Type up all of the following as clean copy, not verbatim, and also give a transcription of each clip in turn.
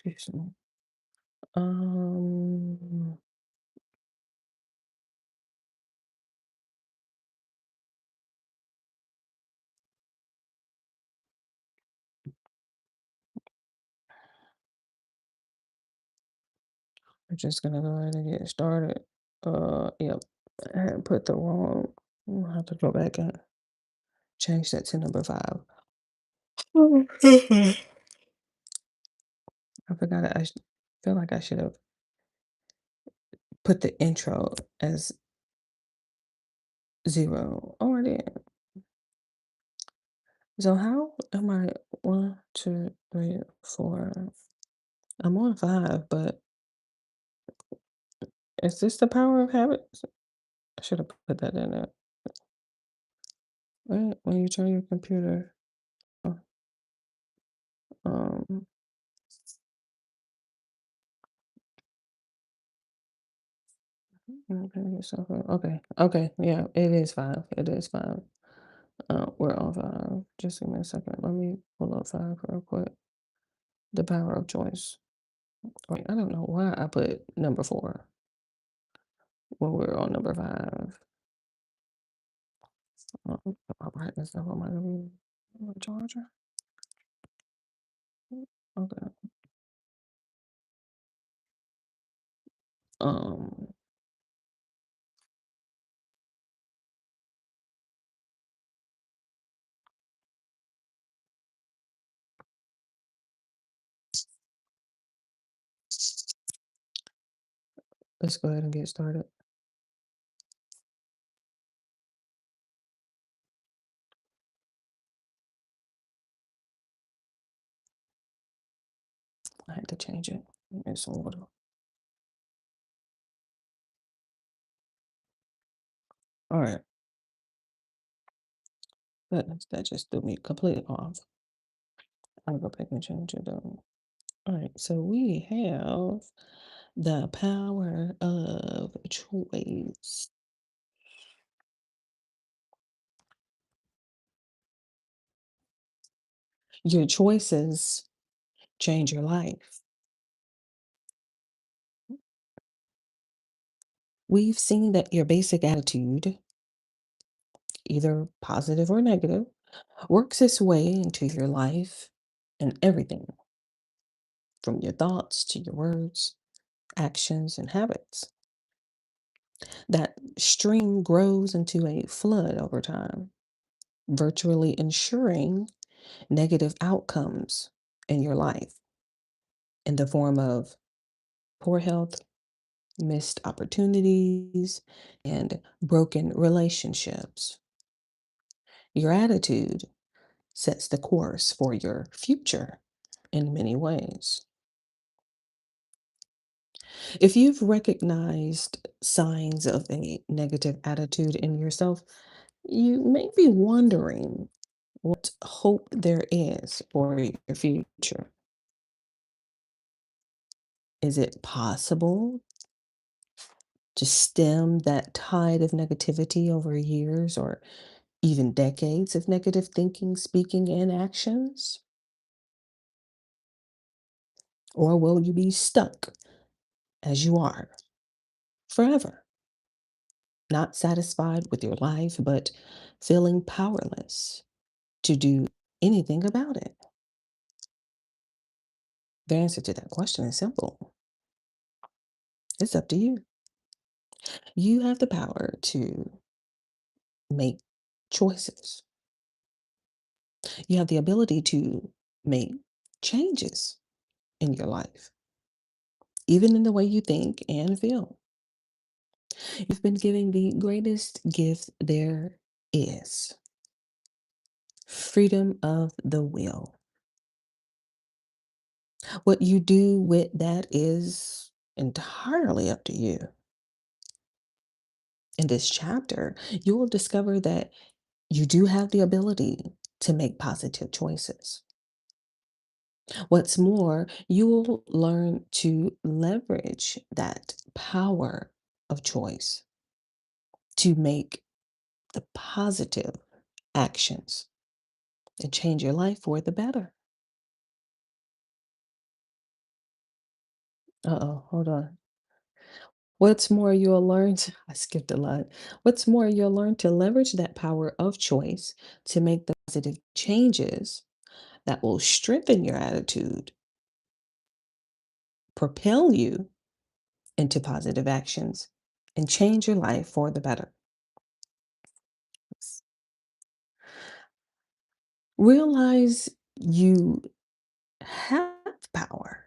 Excuse me. Um, we're just gonna go ahead and get started. Yep. I had put the wrong. I'll have to go back and change that to number five. I forgot. Feel like I should have put the intro as zero. Oh, I did. So how am I one, two, three, four? I'm on five, but is this the power of habits? I should have put that in there. Right? When you turn your computer, uh, um, okay, okay, okay, yeah, it is five. It is five. We're on five. Just give me a second. Let me pull up five real quick. The power of choice. Wait, I don't know why I put number four when we're on number five. My brightness up on my charger. Okay. Um, let's go ahead and get started. I had to change it. Get some water. All right. That just threw me completely off. I'll go back and change it though. All right. So we have the power of choice. Your choices change your life. We've seen that your basic attitude, either positive or negative, works its way into your life and everything from your thoughts to your words, actions, and habits. That stream grows into a flood over time, virtually ensuring negative outcomes in your life in the form of poor health, missed opportunities, and broken relationships. Your attitude sets the course for your future in many ways. If you've recognized signs of a negative attitude in yourself, you may be wondering what hope there is for your future. Is it possible to stem that tide of negativity over years or even decades of negative thinking, speaking, and actions? Or will you be stuck as you are forever, not satisfied with your life, but feeling powerless to do anything about it? The answer to that question is simple. It's up to you. You have the power to make choices. You have the ability to make changes in your life, even in the way you think and feel. You've been given the greatest gift there is: freedom of the will. What you do with that is entirely up to you. In this chapter, you will discover that you do have the ability to make positive choices. What's more, you will learn to leverage that power of choice to make the positive actions and change your life for the better. Uh-oh, hold on. What's more, you'll learn to, I skipped a lot. What's more, you'll learn to leverage that power of choice to make the positive changes that will strengthen your attitude, propel you into positive actions, and change your life for the better. Realize you have power.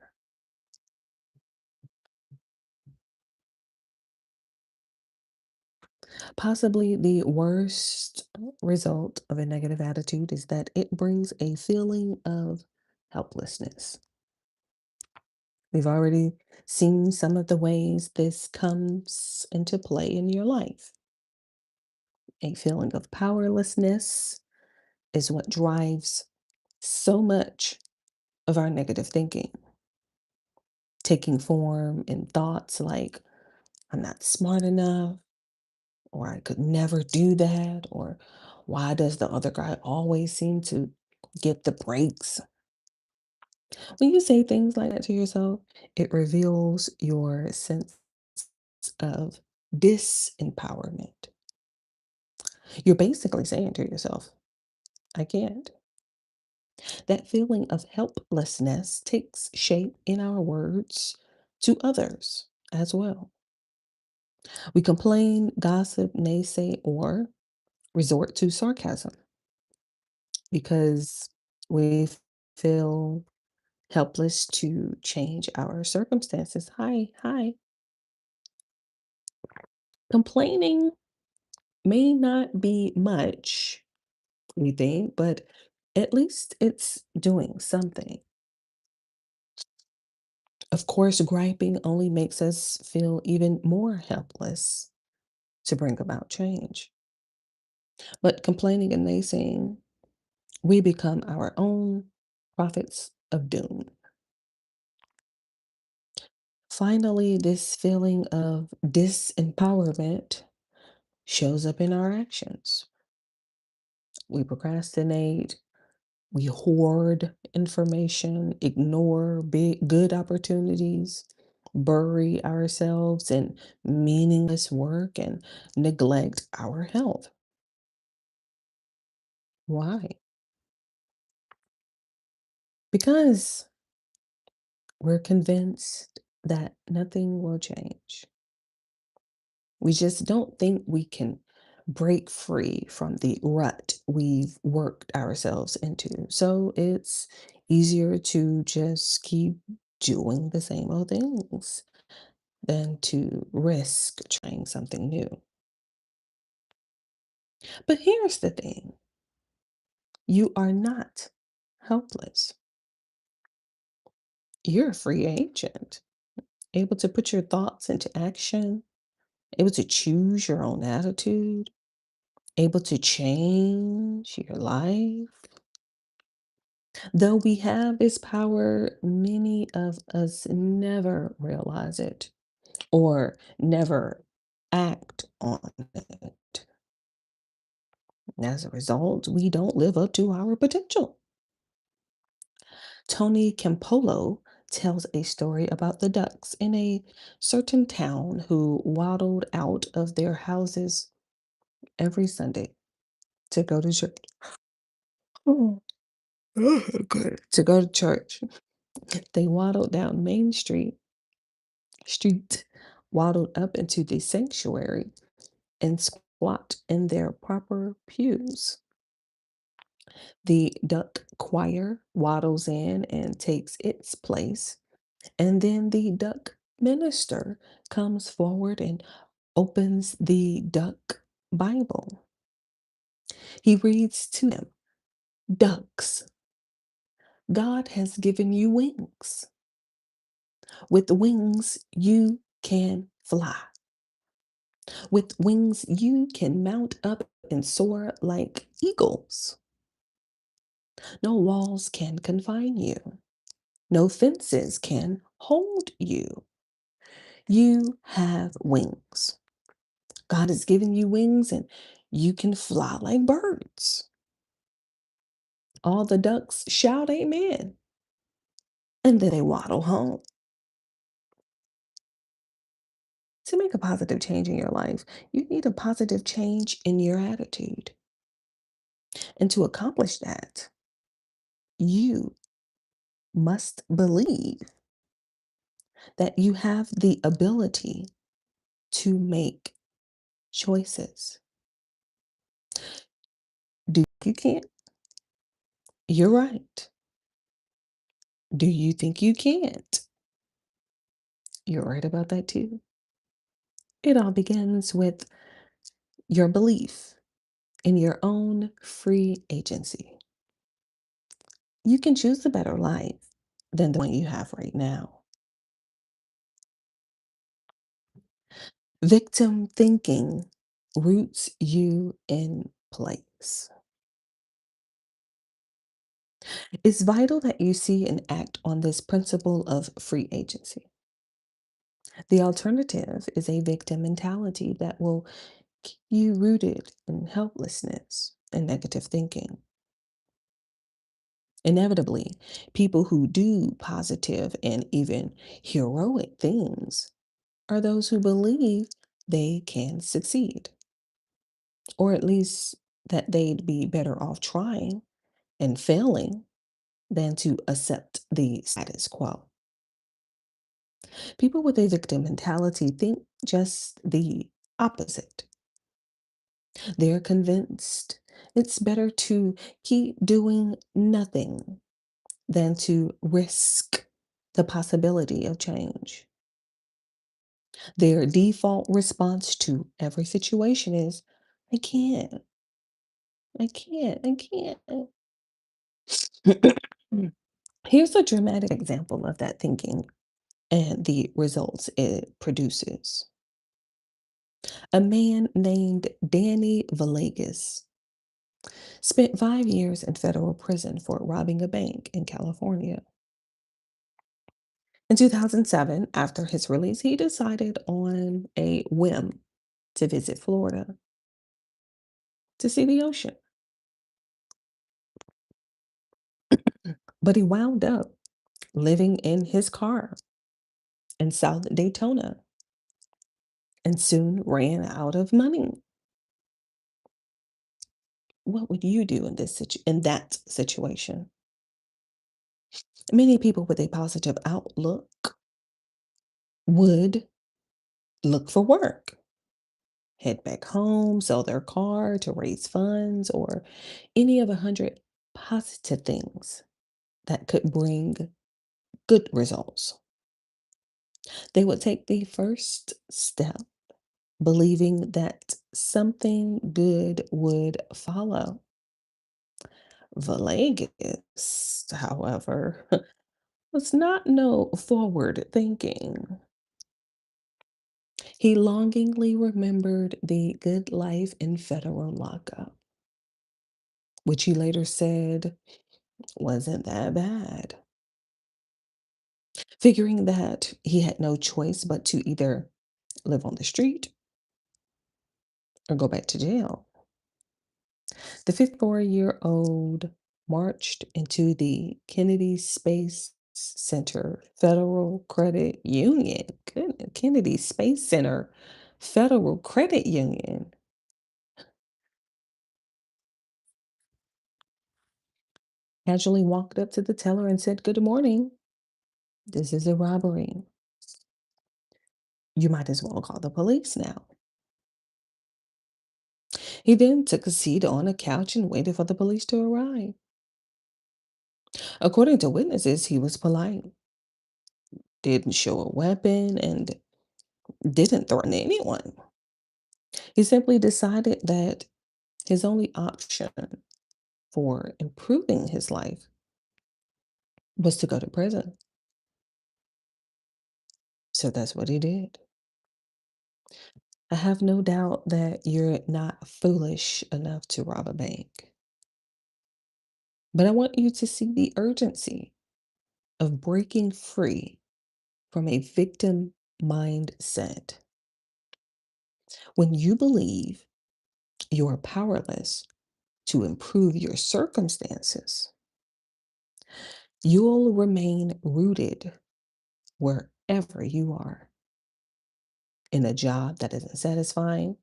Possibly the worst result of a negative attitude is that it brings a feeling of helplessness. We've already seen some of the ways this comes into play in your life. A feeling of powerlessness is what drives so much of our negative thinking, taking form in thoughts like, I'm not smart enough, or I could never do that, or why does the other guy always seem to get the breaks? When you say things like that to yourself, it reveals your sense of disempowerment. You're basically saying to yourself, I can't. That feeling of helplessness takes shape in our words to others as well. We complain, gossip, naysay, or resort to sarcasm because we feel helpless to change our circumstances. Hi, hi. Complaining may not be much, we think, but at least it's doing something. Of course, griping only makes us feel even more helpless to bring about change. But complaining and naysaying, we become our own prophets of doom. Finally, this feeling of disempowerment shows up in our actions. We procrastinate, we hoard information, ignore big good opportunities, bury ourselves in meaningless work, and neglect our health. Why? Because we're convinced that nothing will change. We just don't think we can break free from the rut we've worked ourselves into. So it's easier to just keep doing the same old things than to risk trying something new. But here's the thing, you are not helpless. You're a free agent, able to put your thoughts into action, able to choose your own attitude, able to change your life. Though we have this power, many of us never realize it or never act on it. As a result, we don't live up to our potential. Tony Campolo tells a story about the ducks in a certain town who waddled out of their houses every Sunday to go to church. Oh, good. To go to church. They waddled down Main Street, waddled up into the sanctuary, and squat in their proper pews. The duck choir waddles in and takes its place, and then the duck minister comes forward and opens the duck Bible. He reads to them, Ducks, God has given you wings. With wings, you can fly. With wings, you can mount up and soar like eagles. No walls can confine you. No fences can hold you. You have wings. God has given you wings and you can fly like birds. All the ducks shout amen and then they waddle home. To make a positive change in your life, you need a positive change in your attitude. And to accomplish that, you must believe that you have the ability to make choices. Do you can't? You're right. Do you think you can't? You're right about that too. It all begins with your belief in your own free agency. You can choose a better life than the one you have right now. Victim thinking roots you in place. It's vital that you see and act on this principle of free agency. The alternative is a victim mentality that will keep you rooted in helplessness and negative thinking. Inevitably, people who do positive and even heroic things are those who believe they can succeed, or at least that they'd be better off trying and failing than to accept the status quo. People with a victim mentality think just the opposite. They're convinced it's better to keep doing nothing than to risk the possibility of change. Their default response to every situation is, I can't, I can't. Here's a dramatic example of that thinking and the results it produces. A man named Danny Villegas spent 5 years in federal prison for robbing a bank in California. In 2007, after his release, he decided on a whim to visit Florida to see the ocean. But he wound up living in his car in South Daytona and soon ran out of money. What would you do in in that situation? Many people with a positive outlook would look for work, head back home, sell their car to raise funds, or any of 100 positive things that could bring good results. They would take the first step, believing that something good would follow. Villegas, however, was not no forward thinking. He longingly remembered the good life in federal lockup, which he later said wasn't that bad. Figuring that he had no choice but to either live on the street or go back to jail. The 54-year-old marched into the Kennedy Space Center Federal Credit Union. Kennedy Space Center Federal Credit Union. Casually walked up to the teller and said, Good morning. This is a robbery. You might as well call the police now. He then took a seat on a couch and waited for the police to arrive. According to witnesses, he was polite, didn't show a weapon, and didn't threaten anyone. He simply decided that his only option for improving his life was to go to prison. So that's what he did. I have no doubt that you're not foolish enough to rob a bank, but I want you to see the urgency of breaking free from a victim mindset. When you believe you are powerless to improve your circumstances, you'll remain rooted wherever you are, in a job that isn't satisfying,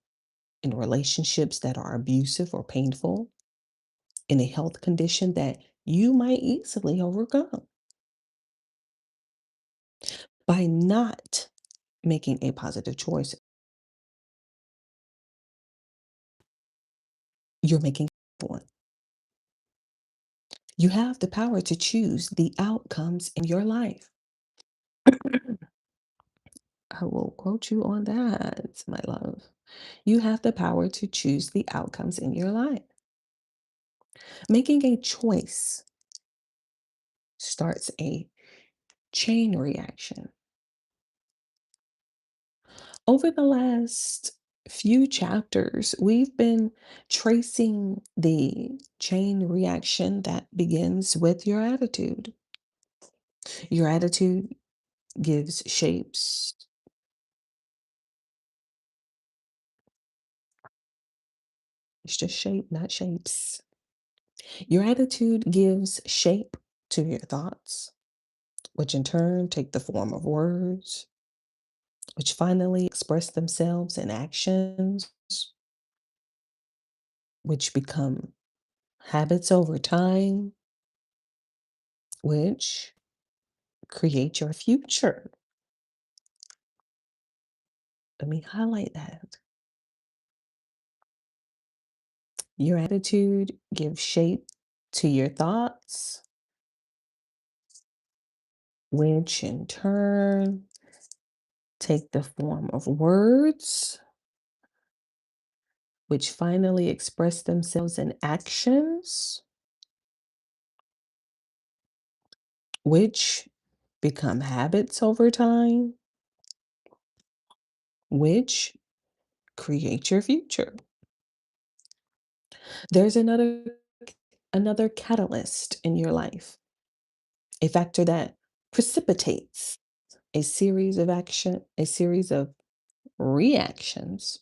in relationships that are abusive or painful, in a health condition that you might easily overcome. By not making a positive choice, you're making one. You have the power to choose the outcomes in your life. I will quote you on that, my love. You have the power to choose the outcomes in your life. Making a choice starts a chain reaction. Over the last few chapters, we've been tracing the chain reaction that begins with your attitude. Your attitude gives shapes. It's just shape, not shapes. Your attitude gives shape to your thoughts, which in turn take the form of words, which finally express themselves in actions, which become habits over time, which create your future. Let me highlight that. Your attitude gives shape to your thoughts, which in turn take the form of words, which finally express themselves in actions, which become habits over time, which create your future. There's another catalyst in your life, a factor that precipitates a series of reactions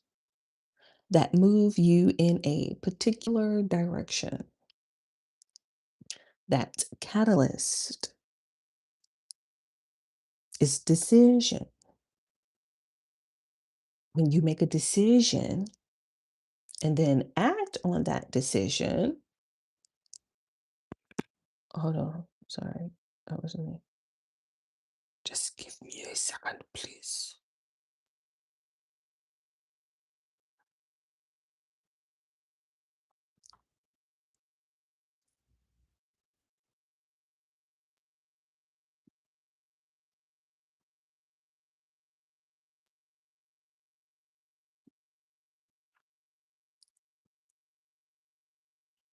that move you in a particular direction. That catalyst is decision. When you make a decision and then act on that decision, hold on, sorry, that was me. Just give me a second, please.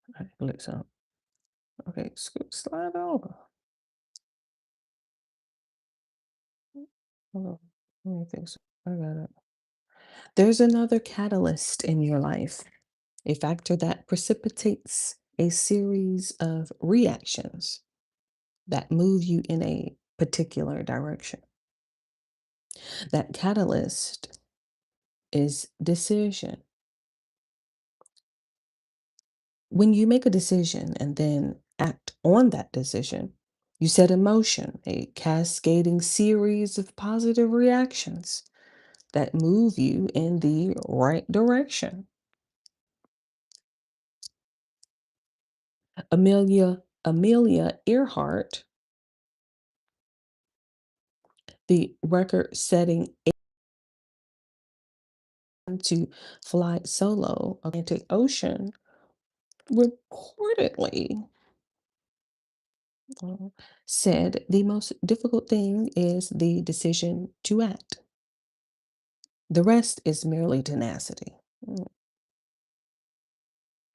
All right, listen. Okay, slide over. Hold on. Let me fix it. I got it. There's another catalyst in your life, a factor that precipitates a series of reactions that move you in a particular direction. That catalyst is decision. When you make a decision and then act on that decision, you set in motion a cascading series of positive reactions that move you in the right direction. Amelia Earhart, the record-setting to fly solo Atlantic Ocean, reportedly uh, said the most difficult thing is the decision to act. The rest is merely tenacity.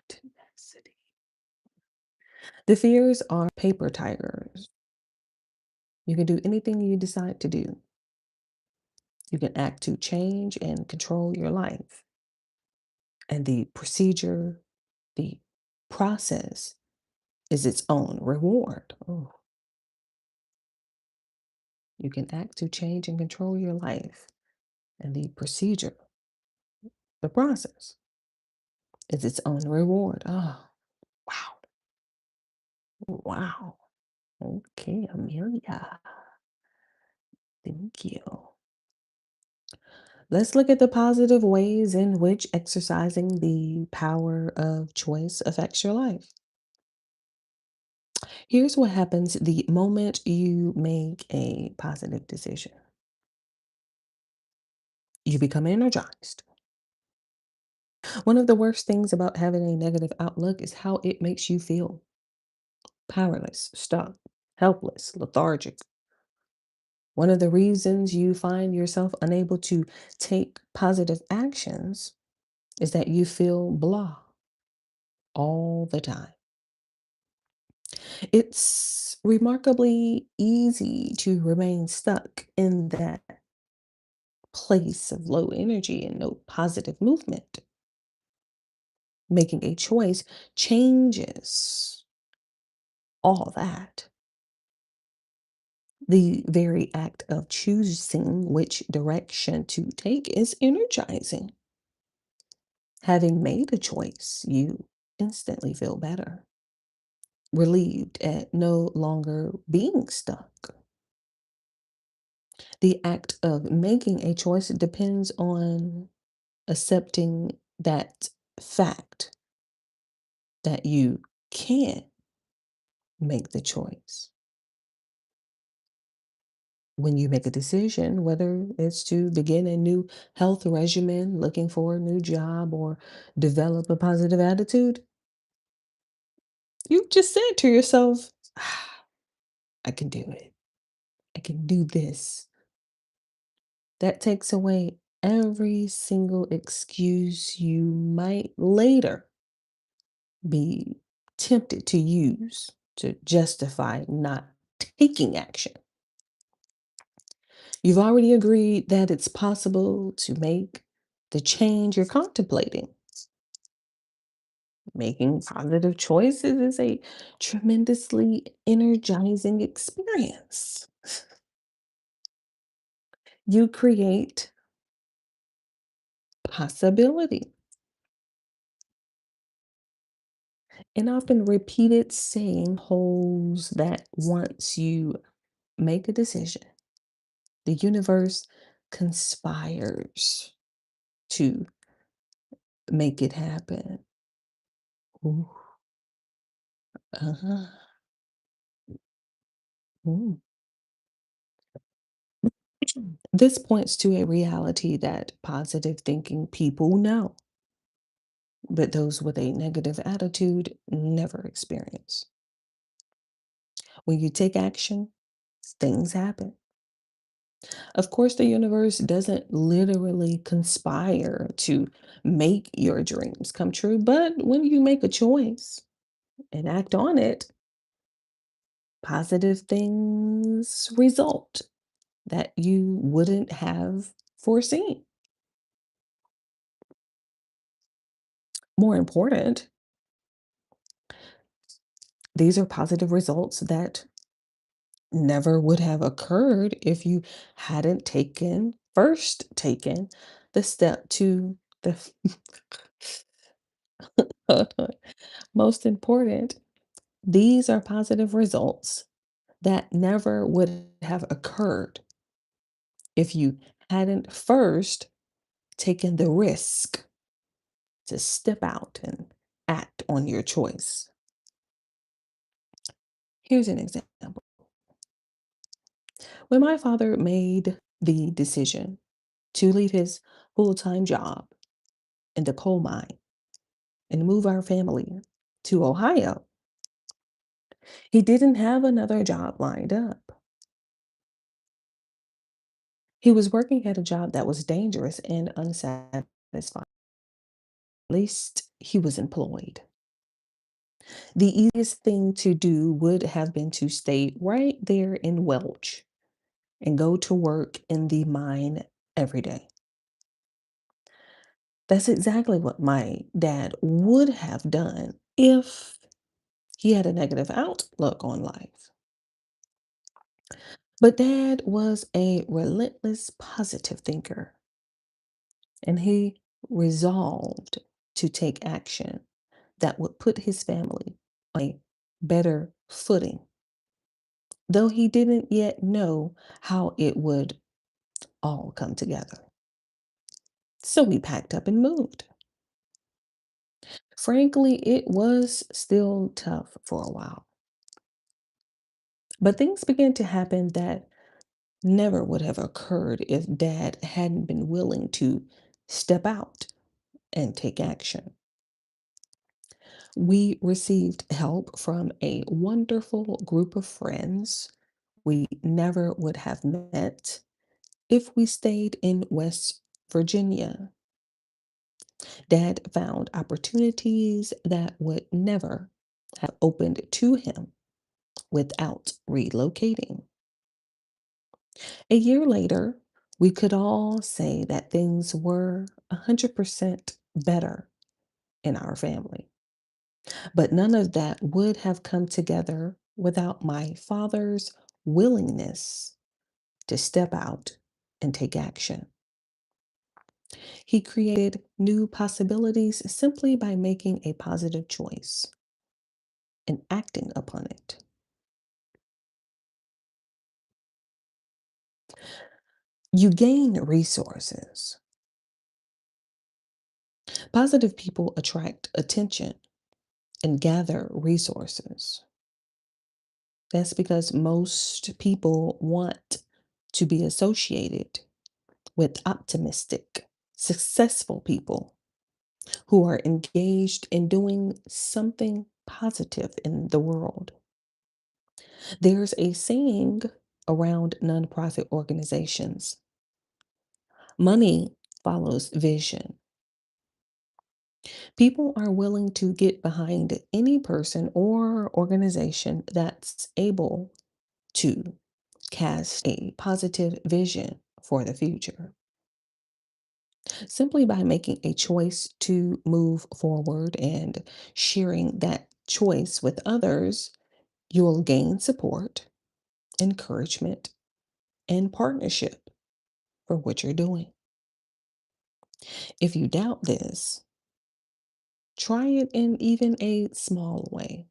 Tenacity. The fears are paper tigers. You can do anything you decide to do. You can act to change and control your life. And the procedure, the process is its own reward. Oh, you can act to change and control your life. And the procedure, the process, is its own reward. Oh, wow. Wow. Okay, Amelia. Thank you. Let's look at the positive ways in which exercising the power of choice affects your life. Here's what happens the moment you make a positive decision: you become energized. One of the worst things about having a negative outlook is how it makes you feel: powerless, stuck, helpless, lethargic. One of the reasons you find yourself unable to take positive actions is that you feel blah all the time. It's remarkably easy to remain stuck in that place of low energy and no positive movement. Making a choice changes all that. The very act of choosing which direction to take is energizing. Having made a choice, you instantly feel better, relieved at no longer being stuck. The act of making a choice depends on accepting that fact that you can make the choice. When you make a decision, whether it's to begin a new health regimen, looking for a new job, or develop a positive attitude, you just said to yourself, "Ah, I can do it. I can do this." That takes away every single excuse you might later be tempted to use to justify not taking action. You've already agreed that it's possible to make the change you're contemplating. Making positive choices is a tremendously energizing experience. You create possibility. An often repeated saying holds that once you make a decision, the universe conspires to make it happen. Ooh, uh-huh. Ooh. This points to a reality that positive thinking people know, but those with a negative attitude never experience. When you take action, things happen. Of course, the universe doesn't literally conspire to make your dreams come true, but when you make a choice and act on it, positive things result that you wouldn't have foreseen. More important, these are positive results that never would have occurred if you hadn't taken the step to the most important. These are positive results that never would have occurred if you hadn't first taken the risk to step out and act on your choice. Here's an example. When my father made the decision to leave his full time job in the coal mine and move our family to Ohio, he didn't have another job lined up. He was working at a job that was dangerous and unsatisfying. At least he was employed. The easiest thing to do would have been to stay right there in Welch and go to work in the mine every day. That's exactly what my dad would have done if he had a negative outlook on life. But dad was a relentless positive thinker, and he resolved to take action that would put his family on a better footing, though he didn't yet know how it would all come together. So we packed up and moved. Frankly, it was still tough for a while, but things began to happen that never would have occurred if dad hadn't been willing to step out and take action. We received help from a wonderful group of friends we never would have met if we stayed in West Virginia. Dad found opportunities that would never have opened to him without relocating. A year later, we could all say that things were 100% better in our family. But none of that would have come together without my father's willingness to step out and take action. He created new possibilities simply by making a positive choice and acting upon it. You gain resources. Positive people attract attention and gather resources. That's because most people want to be associated with optimistic, successful people who are engaged in doing something positive in the world. There's a saying around nonprofit organizations: money follows vision. People are willing to get behind any person or organization that's able to cast a positive vision for the future. Simply by making a choice to move forward and sharing that choice with others, you'll gain support, encouragement, and partnership for what you're doing. If you doubt this, try it in even a small way.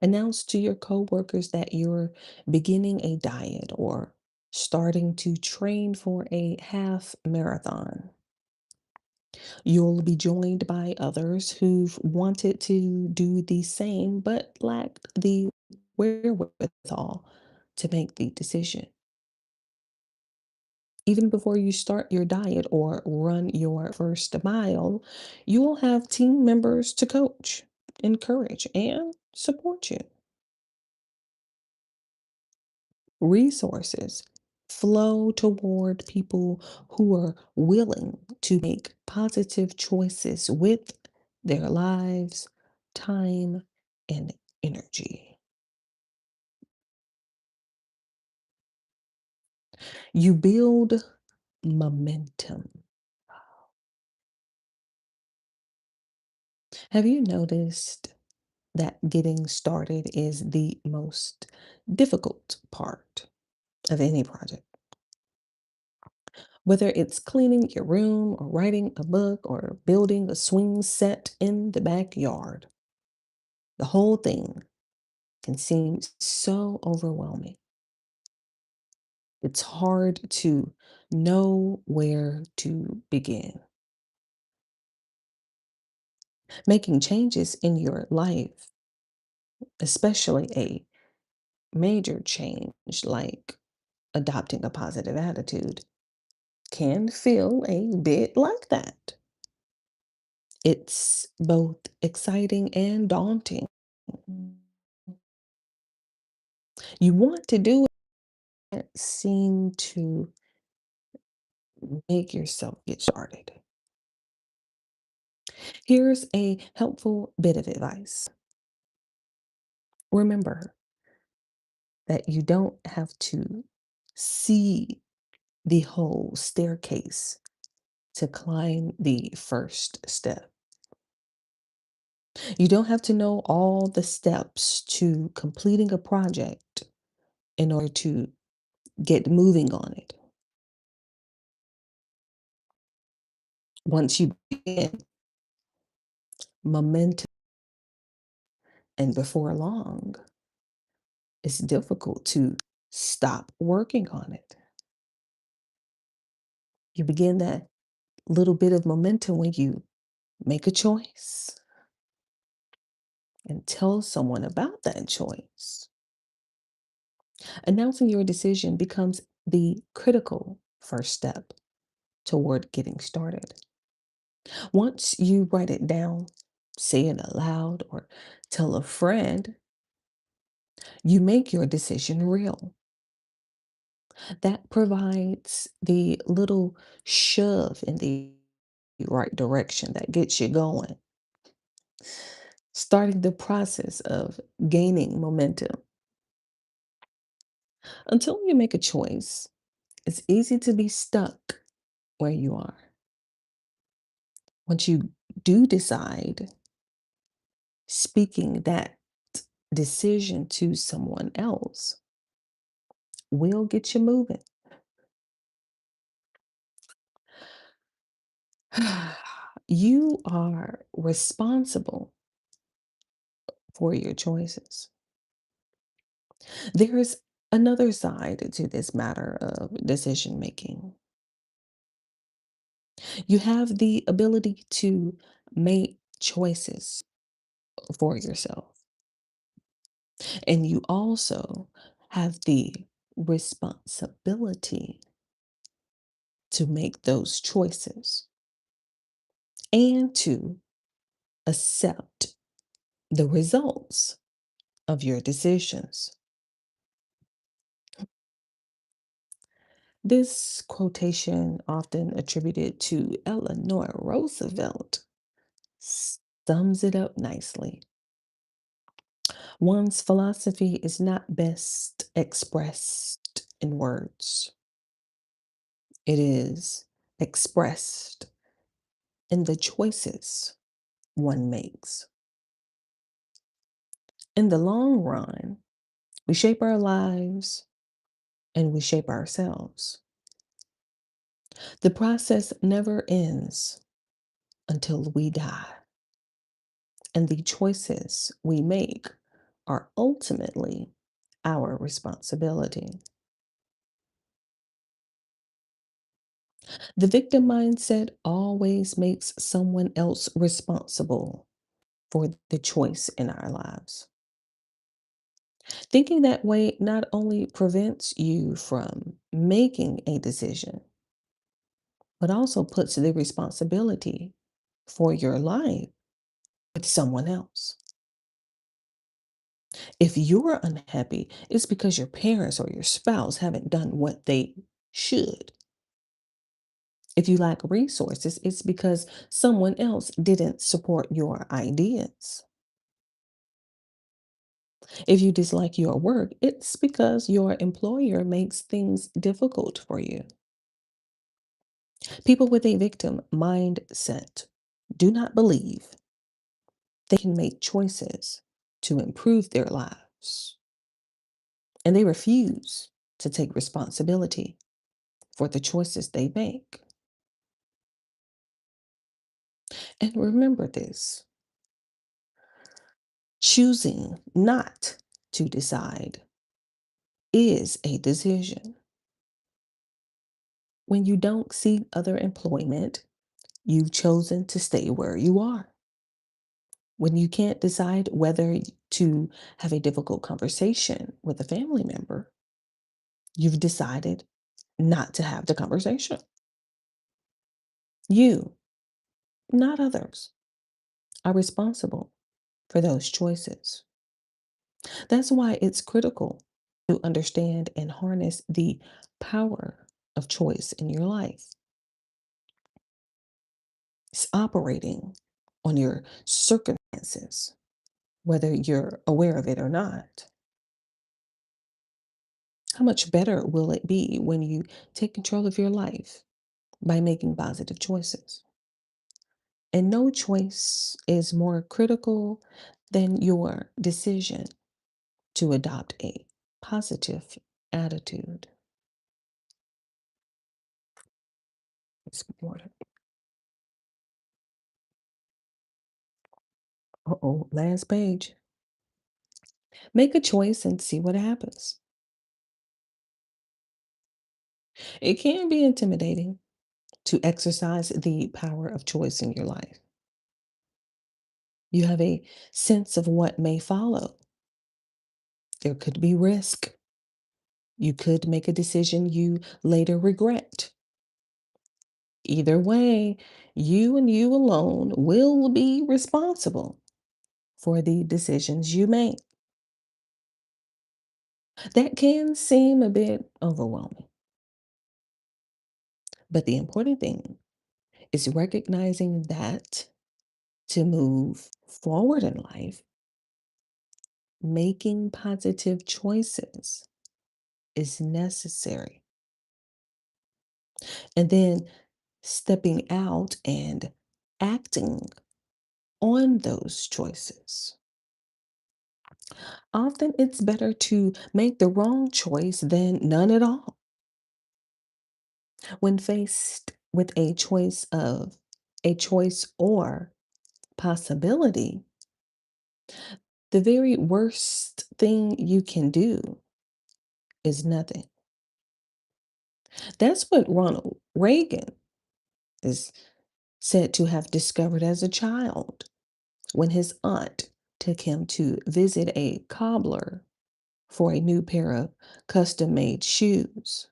Announce to your coworkers that you're beginning a diet or starting to train for a half marathon. You'll be joined by others who've wanted to do the same but lacked the wherewithal to make the decision. Even before you start your diet or run your first mile, you will have team members to coach, encourage, and support you. Resources flow toward people who are willing to make positive choices with their lives, time, and energy. You build momentum. Have you noticed that getting started is the most difficult part of any project? Whether it's cleaning your room or writing a book or building a swing set in the backyard, the whole thing can seem so overwhelming. It's hard to know where to begin. Making changes in your life, especially a major change like adopting a positive attitude, can feel a bit like that. It's both exciting and daunting. You want to do it, seem to make yourself get started. Here's a helpful bit of advice. Remember that you don't have to see the whole staircase to climb the first step. You don't have to know all the steps to completing a project in order to get moving on it. Once you begin, momentum, and before long, it's difficult to stop working on it. You begin that little bit of momentum when you make a choice and tell someone about that choice. Announcing your decision becomes the critical first step toward getting started. Once you write it down, say it aloud, or tell a friend, you make your decision real. That provides the little shove in the right direction that gets you going, starting the process of gaining momentum. Until you make a choice, it's easy to be stuck where you are. Once you do decide, speaking that decision to someone else will get you moving. You are responsible for your choices. There is another side to this matter of decision making. You have the ability to make choices for yourself, and you also have the responsibility to make those choices and to accept the results of your decisions. This quotation, often attributed to Eleanor Roosevelt, sums it up nicely. One's philosophy is not best expressed in words, it is expressed in the choices one makes. In the long run, we shape our lives and we shape ourselves. The process never ends until we die, and the choices we make are ultimately our responsibility. The victim mindset always makes someone else responsible for the choice in our lives. Thinking that way not only prevents you from making a decision, but also puts the responsibility for your life with someone else. If you're unhappy, it's because your parents or your spouse haven't done what they should. If you lack resources, it's because someone else didn't support your ideas. If you dislike your work, it's because your employer makes things difficult for you. People with a victim mindset do not believe they can make choices to improve their lives, and they refuse to take responsibility for the choices they make. And remember this: choosing not to decide is a decision. When you don't seek other employment, you've chosen to stay where you are. When you can't decide whether to have a difficult conversation with a family member, you've decided not to have the conversation. You, not others, are responsible for those choices. That's why it's critical to understand and harness the power of choice in your life. It's operating on your circumstances, whether you're aware of it or not. how much better will it be when you take control of your life by making positive choices? And no choice is more critical than your decision to adopt a positive attitude. It's important. Uh-oh, last page. Make a choice and see what happens. It can be intimidating to exercise the power of choice in your life. You have a sense of what may follow. There could be risk. You could make a decision you later regret. Either way, you and you alone will be responsible for the decisions you make. That can seem a bit overwhelming, but the important thing is recognizing that to move forward in life, making positive choices is necessary. And then stepping out and acting on those choices. Often it's better to make the wrong choice than none at all. When faced with a choice or possibility, the very worst thing you can do is nothing. That's what Ronald Reagan is said to have discovered as a child when his aunt took him to visit a cobbler for a new pair of custom made shoes.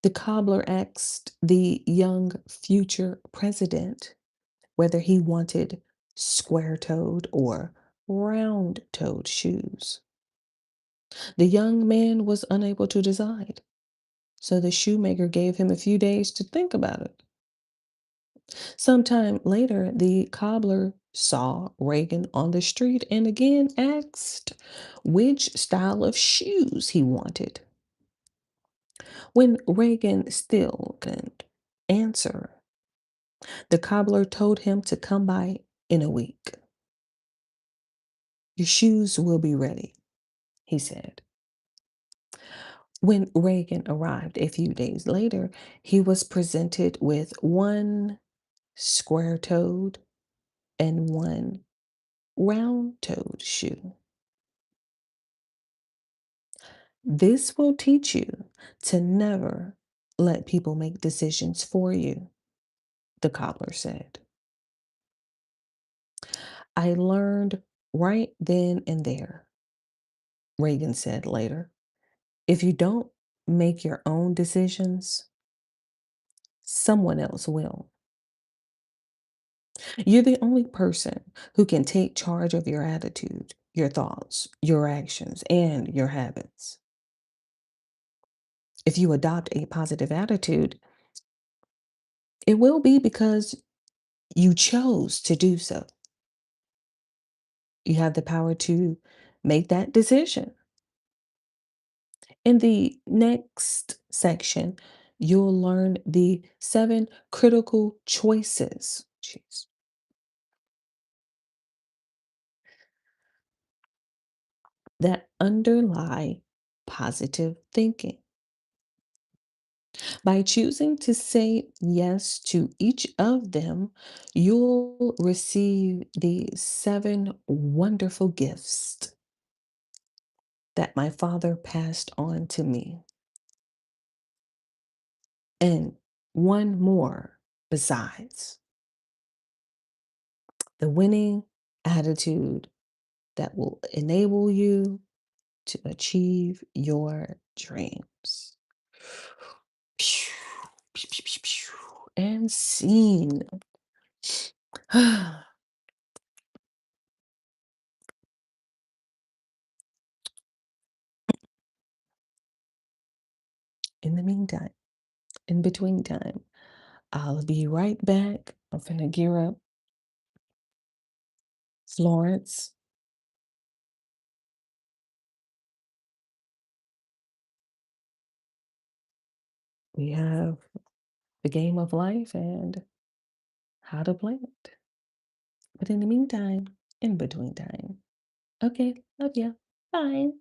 The cobbler asked the young future president whether he wanted square toed or round toed shoes. The young man was unable to decide, so the shoemaker gave him a few days to think about it. Sometime later, the cobbler saw Reagan on the street and again asked which style of shoes he wanted. When Reagan still couldn't answer, the cobbler told him to come by in a week. Your shoes will be ready, he said. When Reagan arrived a few days later, he was presented with one square toed and one round toed shoe. This will teach you to never let people make decisions for you, the cobbler said. I learned right then and there, Reagan said later. If you don't make your own decisions, someone else will. You're the only person who can take charge of your attitude, your thoughts, your actions, and your habits. If you adopt a positive attitude, it will be because you chose to do so. You have the power to make that decision. In the next section, you'll learn the 7 critical choices that underlie positive thinking. By choosing to say yes to each of them, you'll receive the 7 wonderful gifts that my father passed on to me, and one more besides the winning attitude that will enable you to achieve your dreams. And scene. In the meantime, in between time, I'll be right back. I'm finna gear up Florence We have the game of life and how to play it. But in the meantime, in between time, okay, love ya. Bye.